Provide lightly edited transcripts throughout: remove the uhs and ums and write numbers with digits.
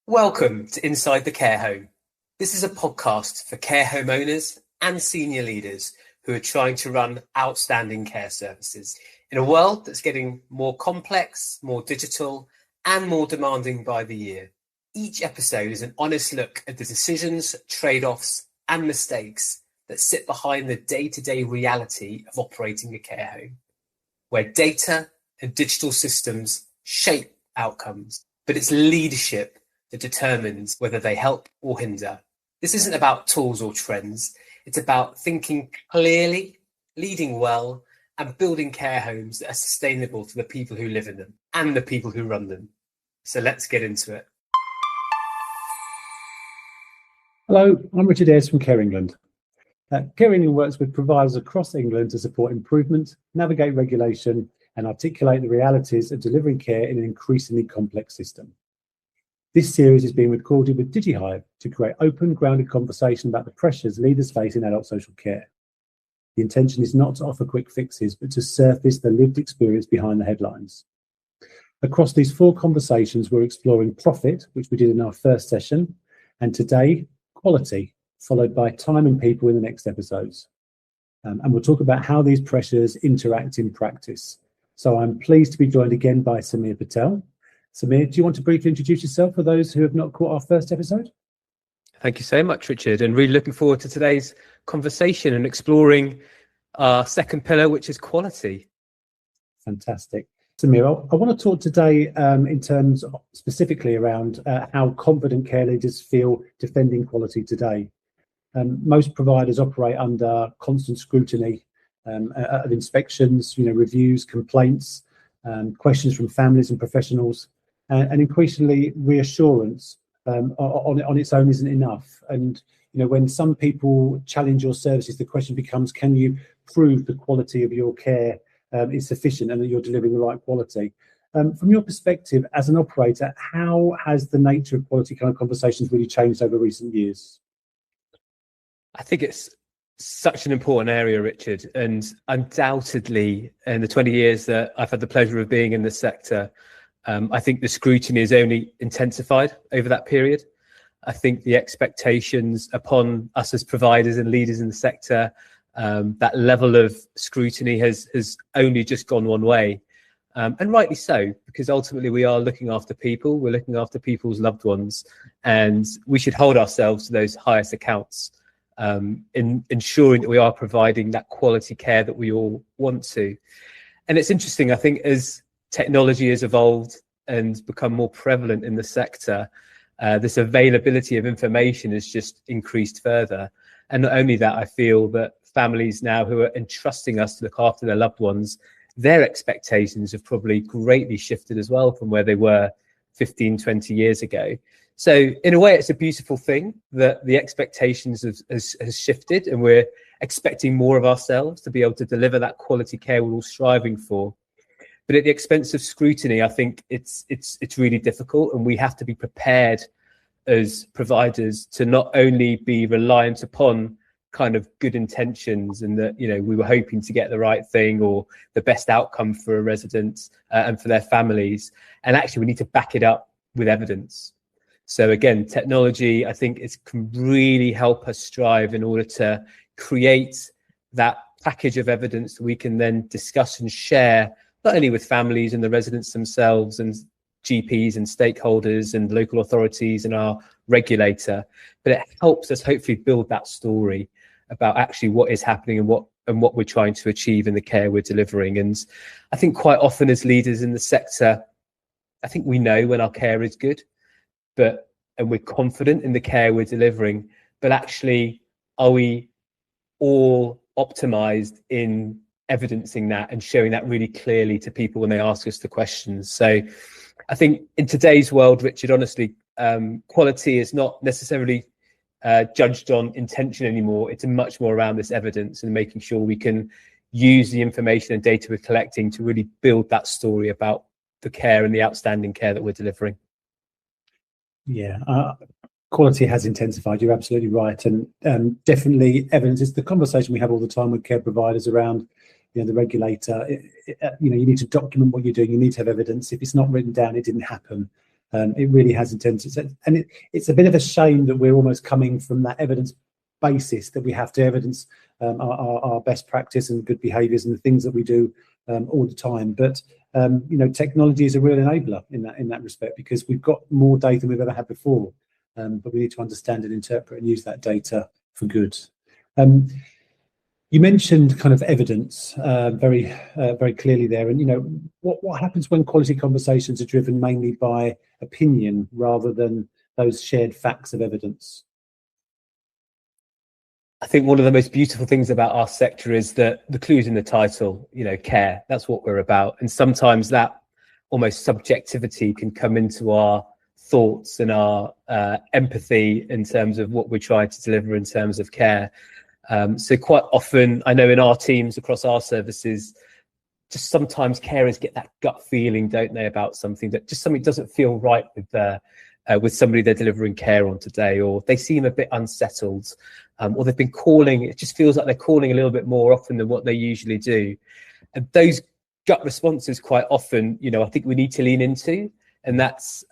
Welcome to Inside the Care Home. This is a podcast for care home owners and senior leaders who are trying to run outstanding care services in a world that's getting more complex, more digital, and more demanding by the year. Each episode is an honest look at the decisions, trade-offs, and mistakes that sit behind the day-to-day reality of operating a care home, where data and digital systems shape outcomes, but it's leadership that determines whether they help or hinder. This isn't about tools or trends. It's about thinking clearly, leading well, and building care homes that are sustainable for the people who live in them and the people who run them. So let's get into it. Hello, I'm Richard Ayres from Care England. Care England works with providers across England to support improvement, navigate regulation, and articulate the realities of delivering care in an increasingly complex system. This series is being recorded with DigiHive to create open, grounded conversation about the pressures leaders face in adult social care. The intention is not to offer quick fixes, but to surface the lived experience behind the headlines. Across these 4 conversations, we're exploring profit, which we did in our first session, and today, quality, followed by time and people in the next episodes. And we'll talk about how these pressures interact in practice. So I'm pleased to be joined again by Samir Patel. Samir, do you want to briefly introduce yourself for those who have not caught our first episode? Thank you so much, Richard, and really looking forward to today's conversation and exploring our second pillar, which is quality. Fantastic. Samir, I want to talk today in terms of specifically around how confident care leaders feel defending quality today. Most providers operate under constant scrutiny of inspections, reviews, complaints, questions from families and professionals, and increasingly reassurance on its own isn't enough. And when some people challenge your services, the question becomes, can you prove the quality of your care is sufficient and that you're delivering the right quality? From your perspective as an operator, how has the nature of quality kind of conversations really changed over recent years? I think it's such an important area, Richard, and undoubtedly in the 20 years that I've had the pleasure of being in this sector, I think the scrutiny is only intensified over that period. I think the expectations upon us as providers and leaders in the sector, that level of scrutiny has only just gone one way. And rightly so, because ultimately we are looking after people, we're looking after people's loved ones, and we should hold ourselves to those highest accounts in ensuring that we are providing that quality care that we all want to. And it's interesting, I think, as technology has evolved and become more prevalent in the sector, this availability of information has just increased further. And not only that, I feel that families now who are entrusting us to look after their loved ones, their expectations have probably greatly shifted as well from where they were 15, 20 years ago. So in a way, it's a beautiful thing that the expectations has shifted, and we're expecting more of ourselves to be able to deliver that quality care we're all striving for. But at the expense of scrutiny, I think it's really difficult, and we have to be prepared as providers to not only be reliant upon kind of good intentions and that, we were hoping to get the right thing or the best outcome for a resident and for their families. And actually, we need to back it up with evidence. So again, technology, I think, can really help us strive in order to create that package of evidence that we can then discuss and share, not only with families and the residents themselves and GPs and stakeholders and local authorities and our regulator, but it helps us hopefully build that story about actually what is happening and what we're trying to achieve in the care we're delivering. And I think quite often as leaders in the sector, I think we know when our care is good, and we're confident in the care we're delivering, but actually, are we all optimized in evidencing that and showing that really clearly to people when they ask us the questions? So I think in today's world, Richard, honestly, quality is not necessarily judged on intention anymore. It's much more around this evidence and making sure we can use the information and data we're collecting to really build that story about the care and the outstanding care that we're delivering. Yeah, quality has intensified. You're absolutely right, and definitely evidence is the conversation we have all the time with care providers around, the regulator. You need to document what you're doing. You need to have evidence. If it's not written down, it didn't happen. It really has intensity, and it's a bit of a shame that we're almost coming from that evidence basis that we have to evidence our best practice and good behaviours and the things that we do all the time. But technology is a real enabler in that respect, because we've got more data than we've ever had before, but we need to understand and interpret and use that data for good. You mentioned kind of evidence very clearly there, and what happens when quality conversations are driven mainly by opinion rather than those shared facts of evidence? I think one of the most beautiful things about our sector is that the clue's in the title, care. That's what we're about. And sometimes that almost subjectivity can come into our thoughts and our empathy in terms of what we're trying to deliver in terms of care. So quite often, I know in our teams across our services, just sometimes carers get that gut feeling, don't they, about something doesn't feel right with somebody they're delivering care on today, or they seem a bit unsettled, or they've been calling. It just feels like they're calling a little bit more often than what they usually do. And those gut responses quite often, I think we need to lean into, and that's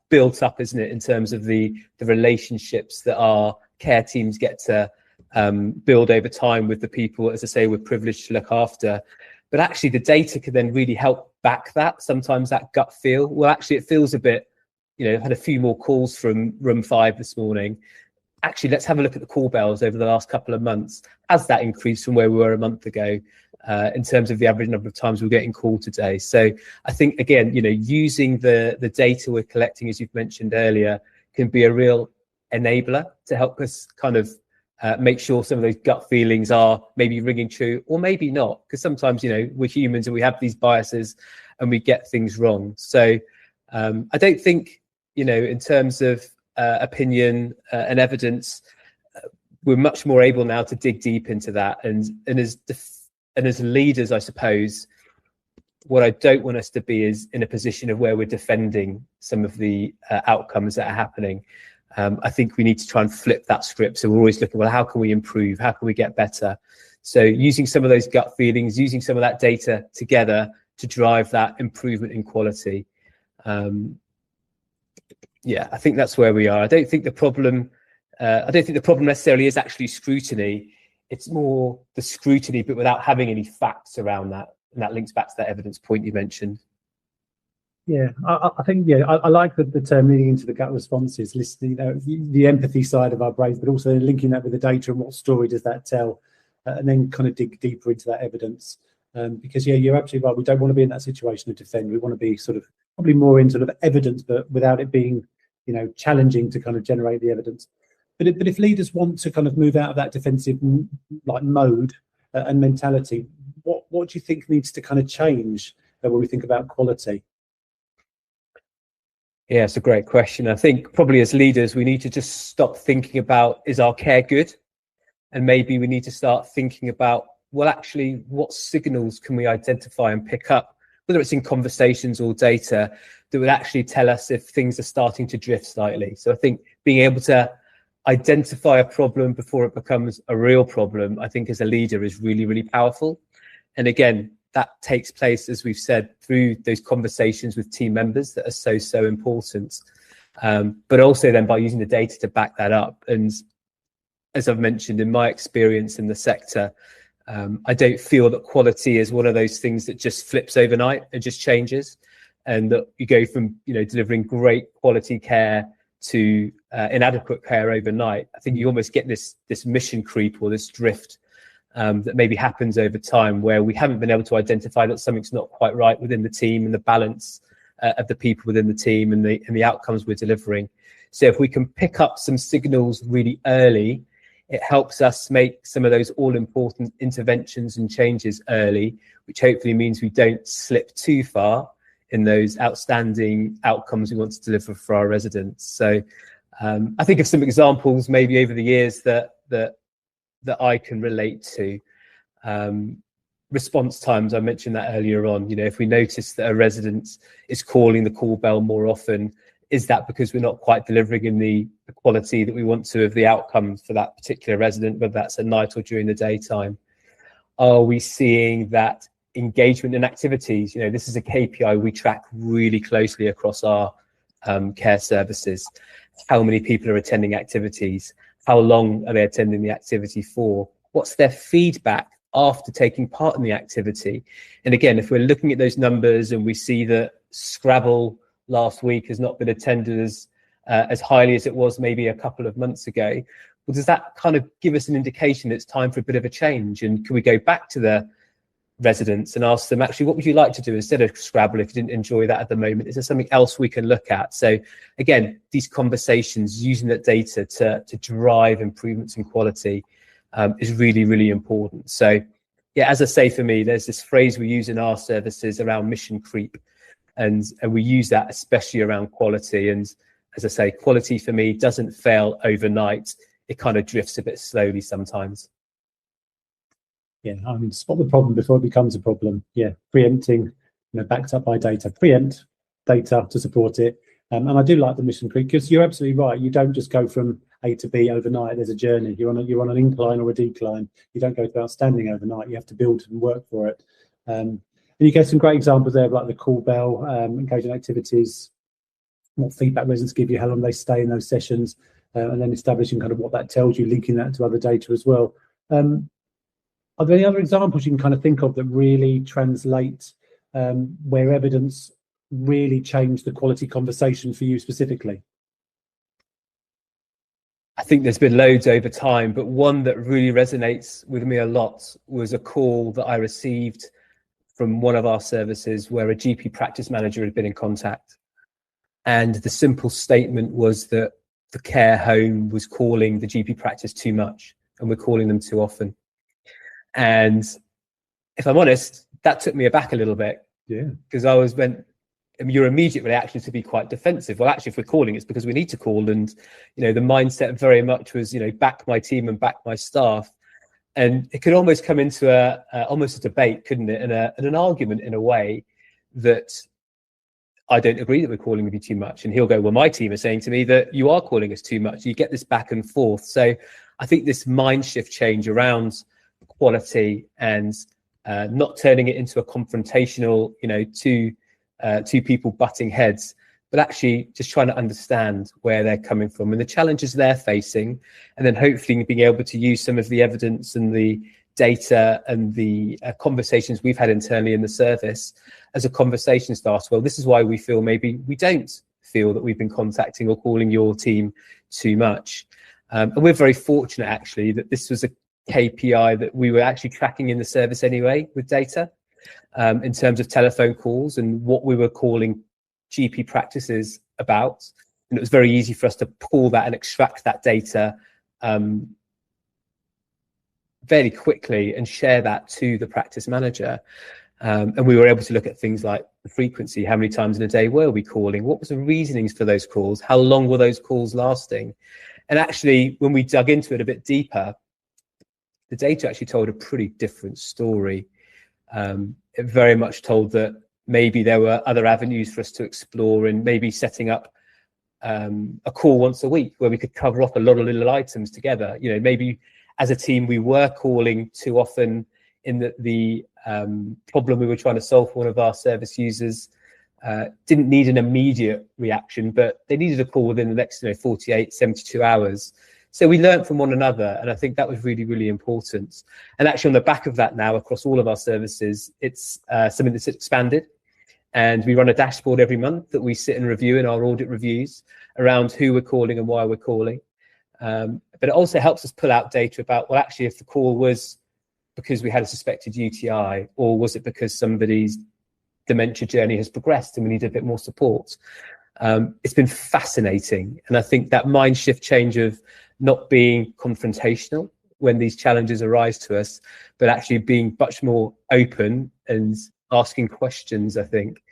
built up, isn't it, in terms of the relationships that our care teams get to build over time with the people, as I say, we're privileged to look after. But actually the data can then really help back that. Sometimes that gut feel, well, actually it feels a bit, I've had a few more calls from room 5 this morning. Actually, let's have a look at the call bells over the last couple of months. Has that increased from where we were a month ago in terms of the average number of times we're getting called today? So I think, again, using the data we're collecting, as you've mentioned earlier, can be a real enabler to help us kind of make sure some of those gut feelings are maybe ringing true, or maybe not, because sometimes, we're humans and we have these biases and we get things wrong. So I don't think, in terms of opinion and evidence, we're much more able now to dig deep into that. And as leaders, I suppose, what I don't want us to be is in a position of where we're defending some of the outcomes that are happening. I think we need to try and flip that script. So we're always looking, well, how can we improve? How can we get better? So using some of those gut feelings, using some of that data together to drive that improvement in quality. I think that's where we are. I don't think the problem necessarily is actually scrutiny. It's more the scrutiny, but without having any facts around that. And that links back to that evidence point you mentioned. Yeah, I think, I like the term leading into the gut responses, listening, the empathy side of our brains, but also linking that with the data and what story does that tell, and then kind of dig deeper into that evidence. Because, you're absolutely right. We don't want to be in that situation of defend. We want to be sort of probably more in sort of evidence, but without it being, challenging to kind of generate the evidence. But if leaders want to kind of move out of that defensive mode and mentality, what do you think needs to kind of change when we think about quality? Yeah, it's a great question. I think probably as leaders, we need to just stop thinking about, is our care good? And maybe we need to start thinking about, well, actually, what signals can we identify and pick up, whether it's in conversations or data, that would actually tell us if things are starting to drift slightly. So I think being able to identify a problem before it becomes a real problem, I think as a leader is really, really powerful. And again, that takes place, as we've said, through those conversations with team members that are so important, but also then by using the data to back that up. And as I've mentioned, in my experience in the sector, I don't feel that quality is one of those things that just flips overnight and just changes, and that you go from delivering great quality care to inadequate care overnight. I think you almost get this mission creep or this drift that maybe happens over time, where we haven't been able to identify that something's not quite right within the team and the balance of the people within the team and the outcomes we're delivering. So if we can pick up some signals really early, it helps us make some of those all-important interventions and changes early, which hopefully means we don't slip too far in those outstanding outcomes we want to deliver for our residents. So I think of some examples maybe over the years that I can relate to. Response times, I mentioned that earlier on. If we notice that a resident is calling the call bell more often, is that because we're not quite delivering in the quality that we want to of the outcomes for that particular resident, whether that's at night or during the daytime? Are we seeing that engagement in activities? This is a KPI we track really closely across our care services, how many people are attending activities, how long are they attending the activity for, what's their feedback after taking part in the activity. And again, if we're looking at those numbers and we see that Scrabble last week has not been attended as highly as it was maybe a couple of months ago, well, does that kind of give us an indication it's time for a bit of a change? And can we go back to the residents and ask them, actually, what would you like to do instead of Scrabble if you didn't enjoy that at the moment? Is there something else we can look at? So again, these conversations, using that data to drive improvements in quality is really, really important. So yeah, as I say, for me, there's this phrase we use in our services around mission creep, and we use that especially around quality. And as I say, quality for me doesn't fail overnight. It kind of drifts a bit slowly sometimes. Yeah, I mean, spot the problem before it becomes a problem. Yeah, preempting, backed up by data. Preempt data to support it. And I do like the mission creep, because you're absolutely right. You don't just go from A to B overnight. There's a journey. You're on an incline or a decline. You don't go to outstanding overnight. You have to build and work for it. And you get some great examples there, like the call bell, engaging activities, what feedback residents give you, how long they stay in those sessions, and then establishing kind of what that tells you, linking that to other data as well. Are there any other examples you can kind of think of that really translate where evidence really changed the quality conversation for you specifically? I think there's been loads over time, but one that really resonates with me a lot was a call that I received from one of our services where a GP practice manager had been in contact. And the simple statement was that the care home was calling the GP practice too much and we're calling them too often. And if I'm honest, that took me aback a little bit. Yeah. Because your immediate reaction to be quite defensive. Well, actually, if we're calling, it's because we need to call. And, the mindset very much was, back my team and back my staff. And it could almost come into almost a debate, couldn't it? And an argument in a way that I don't agree that we're calling with you too much. And he'll go, well, my team is saying to me that you are calling us too much. You get this back and forth. So I think this mind shift change around quality and not turning it into a confrontational, two people butting heads, but actually just trying to understand where they're coming from and the challenges they're facing, and then hopefully being able to use some of the evidence and the data and the conversations we've had internally in the service as a conversation starter. Well, this is why we feel maybe we don't feel that we've been contacting or calling your team too much. And we're very fortunate, actually, that this was a KPI that we were actually tracking in the service anyway with data in terms of telephone calls and what we were calling GP practices about. And it was very easy for us to pull that and extract that data very quickly and share that to the practice manager. And we were able to look at things like the frequency, how many times in a day were we calling, what was the reasonings for those calls, how long were those calls lasting. And actually, when we dug into it a bit deeper, the data actually told a pretty different story. It very much told that maybe there were other avenues for us to explore, and maybe setting up a call once a week where we could cover off a lot of little items together. Maybe as a team we were calling too often, in that the problem we were trying to solve for one of our service users didn't need an immediate reaction, but they needed a call within the next 48, 72 hours. So we learned from one another, and I think that was really, really important. And actually on the back of that now, across all of our services, it's something that's expanded. And we run a dashboard every month that we sit and review in our audit reviews around who we're calling and why we're calling. But it also helps us pull out data about, well, actually, if the call was because we had a suspected UTI, or was it because somebody's dementia journey has progressed and we need a bit more support? It's been fascinating. And I think that mind shift change of not being confrontational when these challenges arise to us, but actually being much more open and asking questions, I think,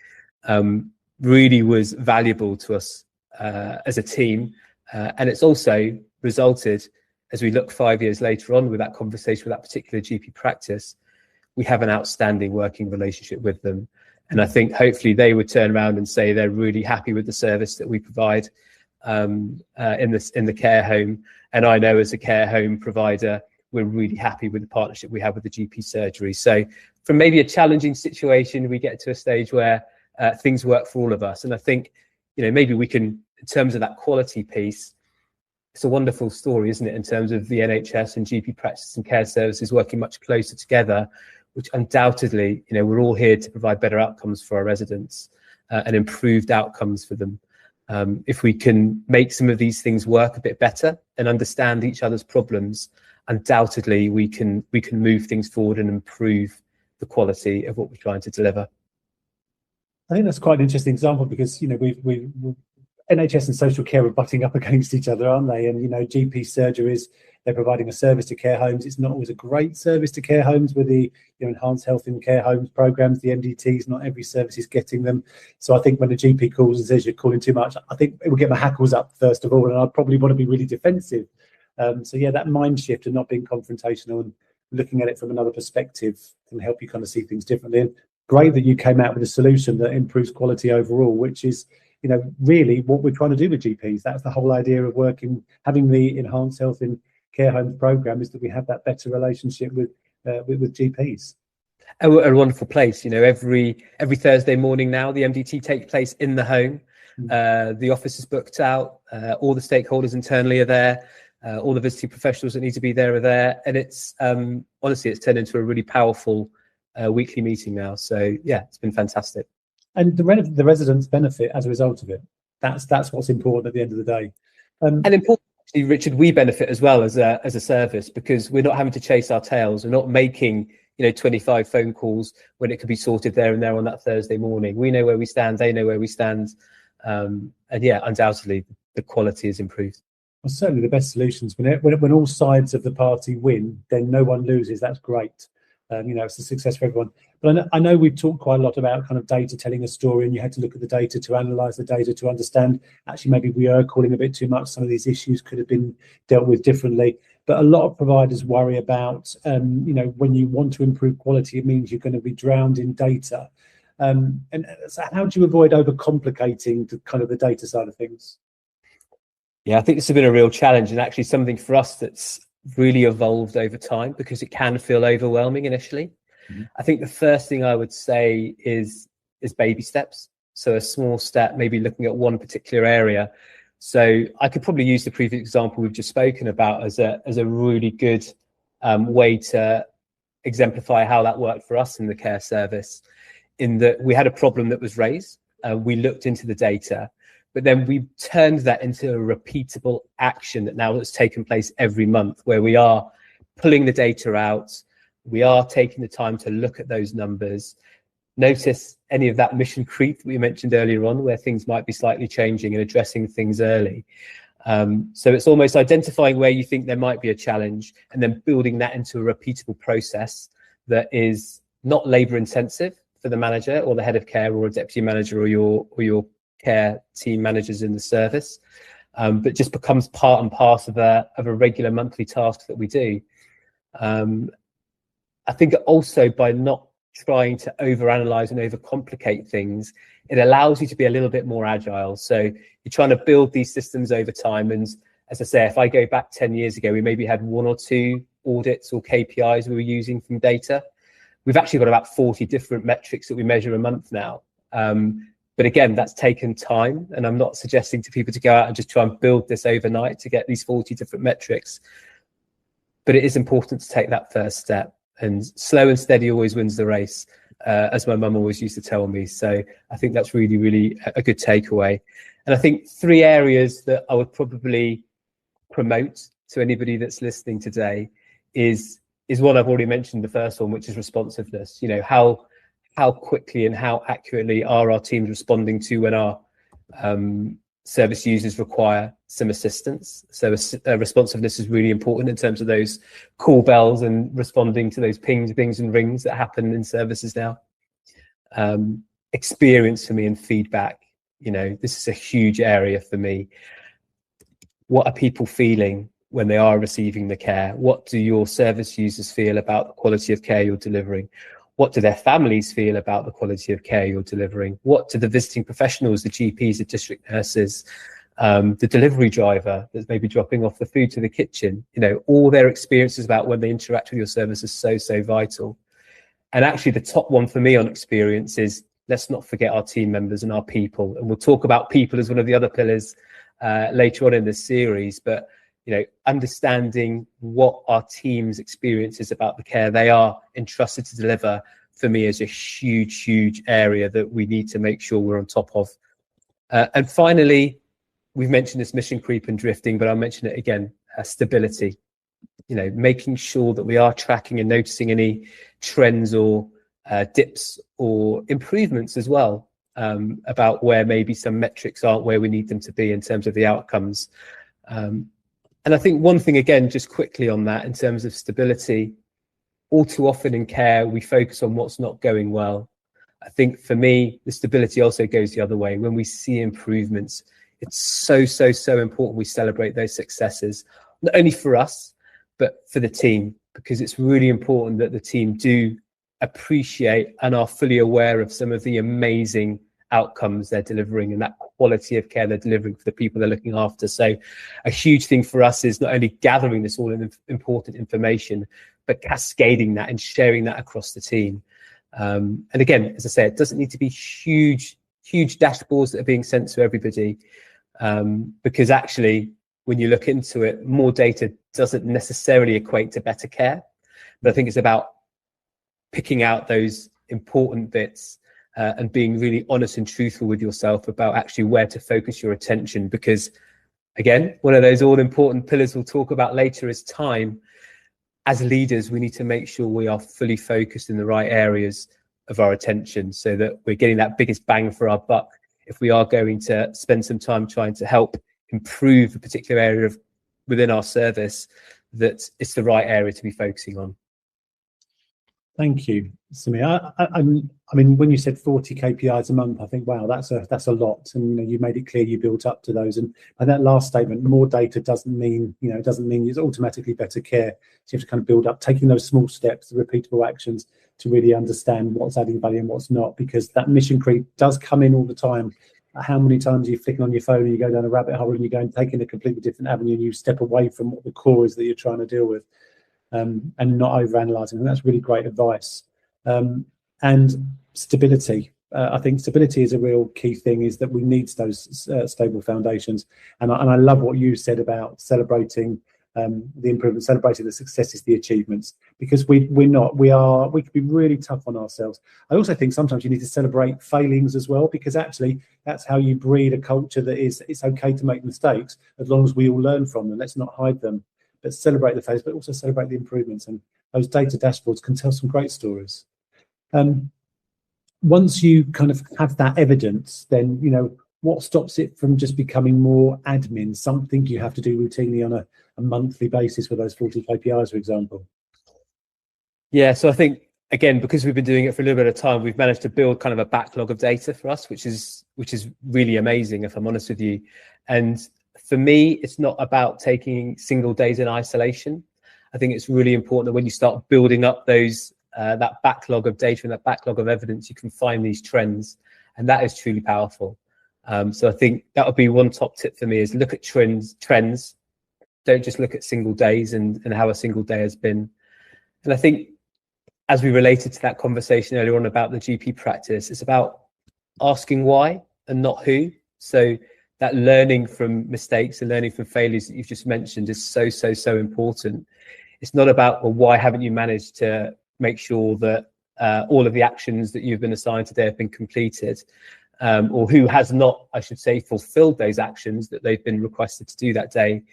really was valuable to us as a team. And it's also resulted, as we look 5 years later on with that conversation with that particular GP practice, we have an outstanding working relationship with them. And I think hopefully they would turn around and say they're really happy with the service that we provide in the care home. And I know as a care home provider, we're really happy with the partnership we have with the GP surgery. So from maybe a challenging situation, we get to a stage where things work for all of us. And I think maybe we can, in terms of that quality piece, it's a wonderful story, isn't it, in terms of the NHS and GP practice and care services working much closer together, which undoubtedly, we're all here to provide better outcomes for our residents and improved outcomes for them. If we can make some of these things work a bit better and understand each other's problems, undoubtedly we can move things forward and improve the quality of what we're trying to deliver. I think that's quite an interesting example because we NHS and social care are butting up against each other, aren't they? And GP surgeries, they're providing a service to care homes. It's not always a great service to care homes with the enhanced health in care homes programs, the MDTs. Not every service is getting them. So I think when the GP calls and says you're calling too much, I think it will get my hackles up first of all, and I'd probably want to be really defensive. So yeah, that mind shift and not being confrontational and looking at it from another perspective can help you kind of see things differently. And great that you came out with a solution that improves quality overall, which is really what we're trying to do with GPs. That's the whole idea of having the enhanced health in care homes program, is that we have that better relationship with GPs. A wonderful place. Every Thursday morning now, the MDT takes place in the home. The office is booked out. All the stakeholders internally are there. All the visiting professionals that need to be there are there. And it's honestly, it's turned into a really powerful weekly meeting now. So yeah, it's been fantastic. And the residents benefit as a result of it. That's what's important at the end of the day. And importantly, Richard, we benefit as well as a service, because we're not having to chase our tails. We're not making 25 phone calls when it could be sorted there and there on that Thursday morning. We know where we stand. They know where we stand. And yeah, undoubtedly, the quality is improved. Well, certainly the best solutions when all sides of the party win, then no one loses. That's great. It's a success for everyone. But I know we've talked quite a lot about kind of data telling a story, and you had to look at the data to analyse the data to understand actually maybe we are calling a bit too much. Some of these issues could have been dealt with differently. But a lot of providers worry about, when you want to improve quality, it means you're going to be drowned in data. And so how do you avoid overcomplicating the data side of things? Yeah, I think this has been a real challenge, and actually something for us that's really evolved over time, because it can feel overwhelming initially. I think the first thing I would say is baby steps. So a small step, maybe looking at one particular area. So I could probably use the previous example we've just spoken about as a really good way to exemplify how that worked for us in the care service, in that we had a problem that was raised. We looked into the data, but then we turned that into a repeatable action that now has taken place every month, where we are pulling the data out. We are taking the time to look at those numbers, notice any of that mission creep that we mentioned earlier on, where things might be slightly changing, and addressing things early. So it's almost identifying where you think there might be a challenge, and then building that into a repeatable process that is not labour intensive for the manager or the head of care or a deputy manager or your care team managers in the service, but just becomes part and parcel of a regular monthly task that we do. I think also by not trying to overanalyze and overcomplicate things, it allows you to be a little bit more agile. So you're trying to build these systems over time. And as I say, if I go back 10 years ago, we maybe had 1 or 2 audits or KPIs we were using from data. We've actually got about 40 different metrics that we measure a month now. But again, that's taken time. And I'm not suggesting to people to go out and just try and build this overnight to get these 40 different metrics. But it is important to take that first step. And slow and steady always wins the race, as my mum always used to tell me. So I think that's really, really a good takeaway. And I think 3 areas that I would probably promote to anybody that's listening today is one I've already mentioned, the first one, which is responsiveness. How quickly and how accurately are our teams responding to when our service users require some assistance. So responsiveness is really important in terms of those call bells and responding to those pings, bings and rings that happen in services now. Experience for me and feedback, this is a huge area for me. What are people feeling when they are receiving the care? What do your service users feel about the quality of care you're delivering? What do their families feel about the quality of care you're delivering? What do the visiting professionals, the GPs, the district nurses, the delivery driver that's maybe dropping off the food to the kitchen, all their experiences about when they interact with your service is so, so vital. And actually the top one for me on experience is let's not forget our team members and our people. And we'll talk about people as one of the other pillars later on in this series. But, understanding what our team's experience is about the care they are entrusted to deliver, for me, is a huge, huge area that we need to make sure we're on top of. And finally, we've mentioned this mission creep and drifting, but I'll mention it again, stability. Making sure that we are tracking and noticing any trends or dips or improvements as well, about where maybe some metrics aren't where we need them to be in terms of the outcomes. And I think one thing, again, just quickly on that, in terms of stability, all too often in care, we focus on what's not going well. I think for me, the stability also goes the other way. When we see improvements, it's so important we celebrate those successes, not only for us, but for the team, because it's really important that the team do appreciate and are fully aware of some of the amazing outcomes they're delivering and that quality of care they're delivering for the people they're looking after. So a huge thing for us is not only gathering this all important information, but cascading that and sharing that across the team. And again, as I say, it doesn't need to be huge dashboards that are being sent to everybody, because actually, when you look into it, more data doesn't necessarily equate to better care. But I think it's about picking out those important bits and being really honest and truthful with yourself about actually where to focus your attention. Because again, one of those all important pillars we'll talk about later is time. As leaders, we need to make sure we are fully focused in the right areas of our attention so that we're getting that biggest bang for our buck. If we are going to spend some time trying to help improve a particular area within our service, that it's the right area to be focusing on. Thank you, Samir. I mean, when you said 40 KPIs a month, I think, wow, that's a lot. And you made it clear you built up to those. And that last statement, more data doesn't mean it's automatically better care. So you have to kind of build up, taking those small steps, the repeatable actions, to really understand what's adding value and what's not, because that mission creep does come in all the time. How many times are you flicking on your phone and you go down a rabbit hole and you go and take in a completely different avenue and you step away from what the core is that you're trying to deal with, and not overanalyzing. And that's really great advice. And stability. I think stability is a real key thing, is that we need those stable foundations. And I love what you said about celebrating the improvements, celebrating the successes, the achievements, because we could be really tough on ourselves. I also think sometimes you need to celebrate failings as well, because actually that's how you breed a culture that is, it's okay to make mistakes as long as we all learn from them. Let's not hide them, but celebrate the failures, but also celebrate the improvements. And those data dashboards can tell some great stories. Once you kind of have that evidence, then what stops it from just becoming more admin, something you have to do routinely on a monthly basis with those 40 KPIs, for example? Yeah, so I think, again, because we've been doing it for a little bit of time, we've managed to build kind of a backlog of data for us, which is really amazing, if I'm honest with you. And for me, it's not about taking single days in isolation. I think it's really important that when you start building up those that backlog of data and that backlog of evidence, you can find these trends, and that is truly powerful. So I think that would be one top tip for me, is look at trends. Don't just look at single days and how a single day has been. And I think, as we related to that conversation earlier on about the GP practice, it's about asking why and not who. So that learning from mistakes and learning from failures that you've just mentioned is so important. It's not about, well, why haven't you managed to make sure that all of the actions that you've been assigned today have been completed, or who has not, I should say, fulfilled those actions that they've been requested to do that day.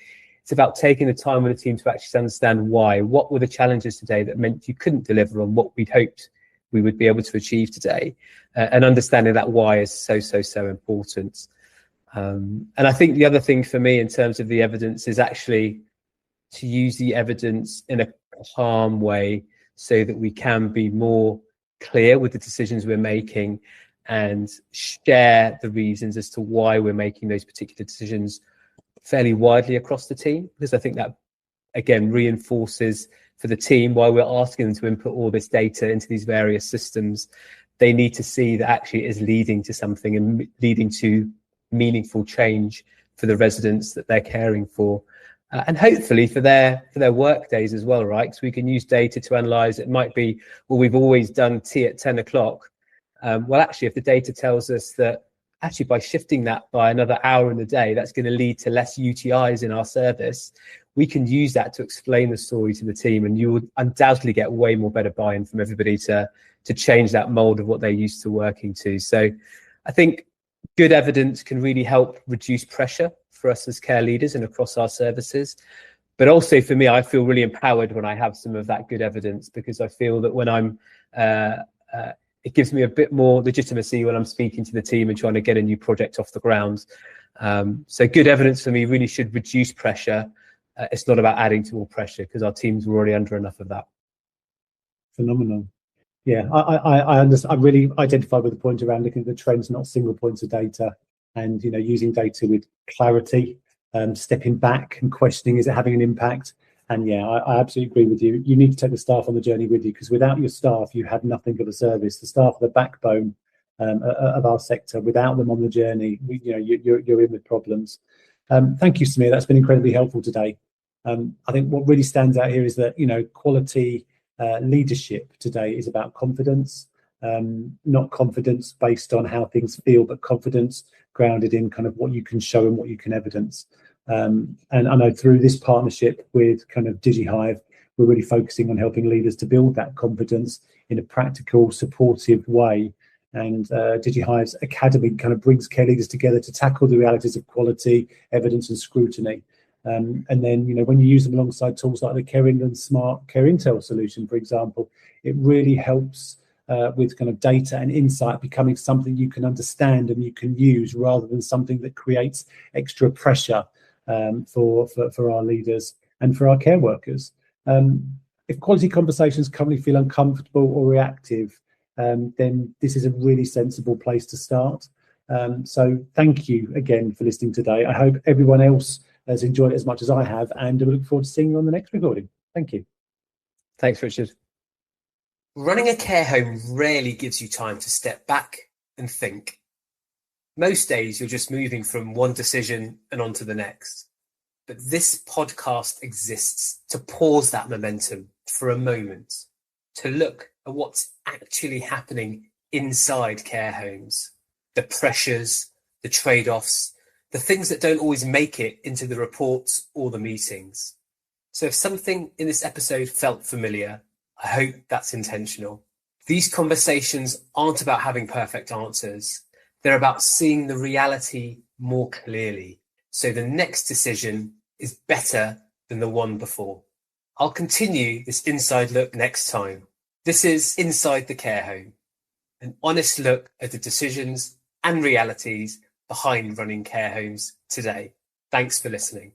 It's about taking the time with the team to actually understand why. What were the challenges today that meant you couldn't deliver on what we'd hoped we would be able to achieve today? And understanding that why is so important. And I think the other thing for me in terms of the evidence is actually to use the evidence in a calm way, so that we can be more clear with the decisions we're making and share the reasons as to why we're making those particular decisions fairly widely across the team. Because I think that, again, reinforces for the team, while we're asking them to input all this data into these various systems, they need to see that actually it is leading to something and leading to meaningful change for the residents that they're caring for. And hopefully for their work days as well, right? Because we can use data to analyze. It might be, well, we've always done tea at 10 o'clock. Well, actually, if the data tells us that actually by shifting that by another hour in the day, that's going to lead to less UTIs in our service, we can use that to explain the story to the team, and you will undoubtedly get way more better buy-in from everybody to change that mold of what they're used to working to. So I think good evidence can really help reduce pressure for us as care leaders and across our services. But also for me, I feel really empowered when I have some of that good evidence, because I feel that when I'm it gives me a bit more legitimacy when I'm speaking to the team and trying to get a new project off the ground. So good evidence for me really should reduce pressure. It's not about adding to more pressure, because our teams were already under enough of that. Phenomenal. Yeah, I understand. I really identify with the point around looking at the trends, not single points of data, and using data with clarity, stepping back and questioning, is it having an impact? And yeah, I absolutely agree with you. You need to take the staff on the journey with you, because without your staff, you have nothing of a service. The staff are the backbone of our sector. Without them on the journey, you're in with problems. Thank you, Samir. That's been incredibly helpful today. I think what really stands out here is that quality leadership today is about confidence, not confidence based on how things feel, but confidence grounded in kind of what you can show and what you can evidence. And I know through this partnership with kind of DigiHive, we're really focusing on helping leaders to build that confidence in a practical, supportive way. And DigiHive's Academy kind of brings care leaders together to tackle the realities of quality, evidence and scrutiny. And then, when you use them alongside tools like the Care England Smart Care Intel solution, for example, it really helps with kind of data and insight becoming something you can understand and you can use, rather than something that creates extra pressure for our leaders and for our care workers. If quality conversations currently feel uncomfortable or reactive, then this is a really sensible place to start. So thank you again for listening today. I hope everyone else has enjoyed it as much as I have, and I look forward to seeing you on the next recording. Thank you. Thanks, Richard. Running a care home rarely gives you time to step back and think. Most days you're just moving from one decision and on to the next. But this podcast exists to pause that momentum for a moment, to look at what's actually happening inside care homes, the pressures, the trade-offs, the things that don't always make it into the reports or the meetings. So if something in this episode felt familiar, I hope that's intentional. These conversations aren't about having perfect answers. They're about seeing the reality more clearly, so the next decision is better than the one before. I'll continue this inside look next time. This is Inside the Care Home, an honest look at the decisions and realities behind running care homes today. Thanks for listening.